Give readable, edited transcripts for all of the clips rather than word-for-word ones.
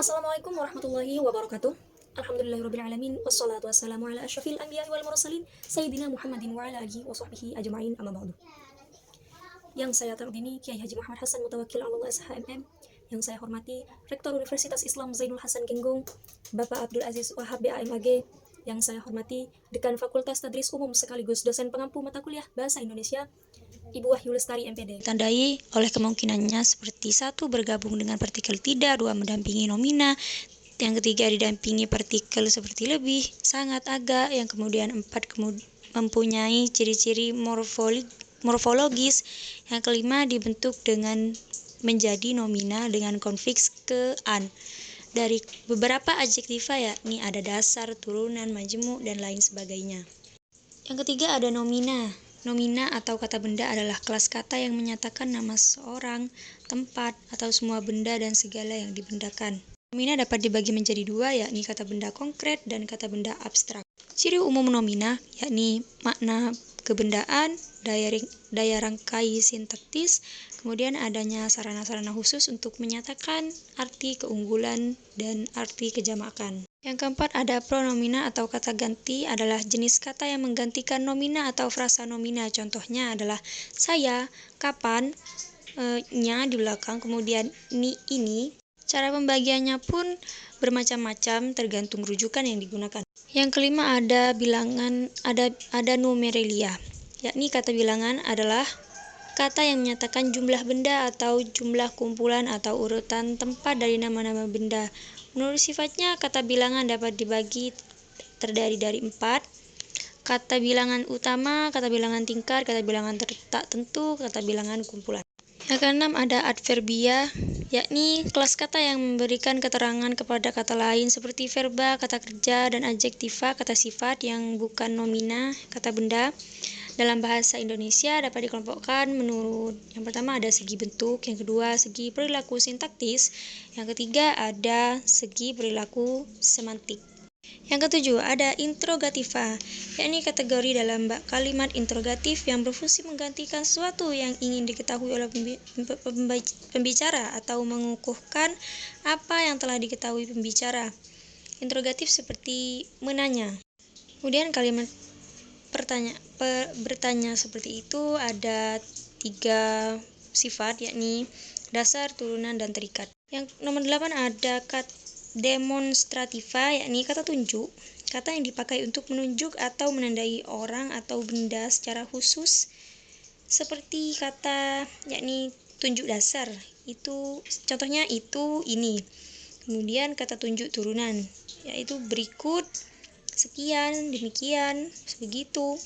Assalamualaikum warahmatullahi wabarakatuh. Alhamdulillahirrabbilalamin. Wassalatu wassalamu ala asyrafil anbiya wal mursalin Sayyidina Muhammadin wa ala alihi wa sahbihi ajma'in amma ba'du. Yang saya terordini Kiai Haji Muhammad Hasan Mutawakil Allah SHMM. Yang saya hormati Rektor Universitas Islam Zainul Hasan Genggong Bapak Abdul Aziz Wahab BAMAG. Yang saya hormati Dekan Fakultas Tadris Umum sekaligus dosen pengampu mata kuliah Bahasa Indonesia Ibu Wahyu Lestari MPD. Tandai oleh kemungkinannya seperti 1 bergabung dengan partikel tidak, 2 mendampingi nomina, yang ketiga didampingi partikel seperti lebih, sangat, agak, yang kemudian 4 mempunyai ciri-ciri morfologis, yang kelima dibentuk dengan menjadi nomina dengan konfiks ke an. Dari beberapa adjektiva yakni ada dasar, turunan, majemuk, dan lain sebagainya. Yang ketiga ada nomina. Nomina atau kata benda adalah kelas kata yang menyatakan nama seorang, tempat, atau semua benda dan segala yang dibendakan. Nomina dapat dibagi menjadi 2, yakni kata benda konkret dan kata benda abstrak. Ciri umum nomina yakni makna kebendaan, daya rangkai sintaktis, kemudian adanya sarana-sarana khusus untuk menyatakan arti keunggulan dan arti kejamakan. Yang keempat ada pronomina atau kata ganti adalah jenis kata yang menggantikan nomina atau frasa nomina. Contohnya adalah saya, kapan, nya di belakang, kemudian ini. Cara pembagiannya pun bermacam-macam tergantung rujukan yang digunakan. Yang kelima ada bilangan, ada numeralia, yakni kata bilangan adalah kata yang menyatakan jumlah benda atau jumlah kumpulan atau urutan tempat dari nama-nama benda. Menurut sifatnya, kata bilangan dapat dibagi terdiri dari 4. Kata bilangan utama, kata bilangan tingkat, kata bilangan tak tentu, kata bilangan kumpulan. Yang keenam ada adverbia, yakni kelas kata yang memberikan keterangan kepada kata lain seperti verba, kata kerja, dan adjektiva, kata sifat yang bukan nomina, kata benda. Dalam bahasa Indonesia dapat dikelompokkan menurut yang pertama ada segi bentuk, yang kedua segi perilaku sintaktis, yang ketiga ada segi perilaku semantik. Yang ketujuh ada interrogativa, yakni kategori dalam kalimat interrogatif yang berfungsi menggantikan sesuatu yang ingin diketahui oleh pembicara atau mengukuhkan apa yang telah diketahui pembicara. Interrogatif seperti menanya. Kemudian kalimat bertanya seperti itu ada 3 sifat, yakni dasar, turunan, dan terikat. Yang nomor 8 ada demonstrativa, yakni kata tunjuk, kata yang dipakai untuk menunjuk atau menandai orang atau benda secara khusus, seperti kata yakni tunjuk dasar, itu contohnya itu, ini. Kemudian kata tunjuk turunan, yaitu berikut, sekian, demikian, begitu.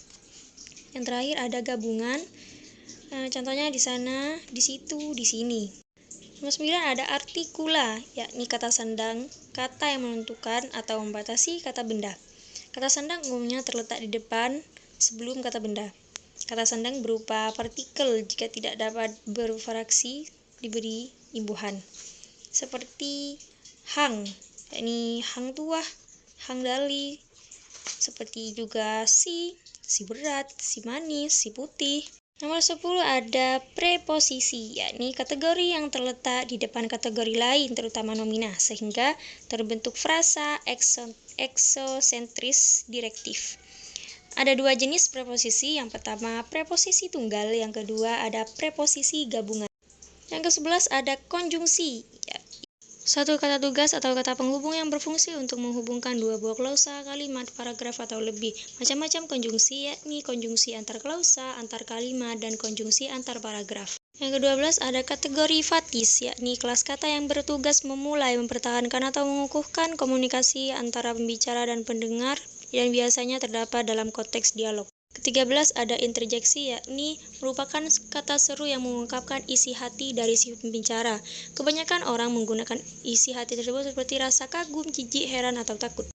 Yang terakhir ada gabungan, contohnya di sana, di situ, di sini. Nomor 9 ada artikula, yakni kata sandang, kata yang menentukan atau membatasi kata benda. Kata sandang umumnya terletak di depan sebelum kata benda. Kata sandang berupa partikel jika tidak dapat berfraksi diberi imbuhan. Seperti hang, yakni hang tuah, hang dali. Seperti juga si berat, si manis, si putih. Nomor 10 ada preposisi, yakni kategori yang terletak di depan kategori lain, terutama nomina, sehingga terbentuk frasa eksosentris direktif. Ada 2 jenis preposisi, yang pertama preposisi tunggal, yang kedua ada preposisi gabungan. Yang ke-11 ada konjungsi, suatu kata tugas atau kata penghubung yang berfungsi untuk menghubungkan 2 buah klausa, kalimat, paragraf, atau lebih. Macam-macam konjungsi, yakni konjungsi antar klausa, antar kalimat, dan konjungsi antar paragraf. Yang ke-12 ada kategori fatis, yakni kelas kata yang bertugas memulai, mempertahankan, atau mengukuhkan komunikasi antara pembicara dan pendengar, dan biasanya terdapat dalam konteks dialog. Ke-13 ada interjeksi, yakni merupakan kata seru yang mengungkapkan isi hati dari si pembicara. Kebanyakan orang menggunakan isi hati tersebut seperti rasa kagum, jijik, heran, atau takut.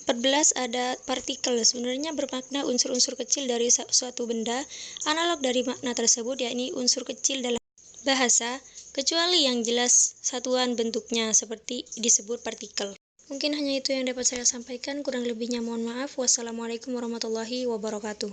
14 ada partikel, sebenarnya bermakna unsur-unsur kecil dari suatu benda, analog dari makna tersebut, yakni unsur kecil dalam bahasa, kecuali yang jelas satuan bentuknya, seperti disebut partikel. Mungkin hanya itu yang dapat saya sampaikan, kurang lebihnya mohon maaf. Wassalamualaikum warahmatullahi wabarakatuh.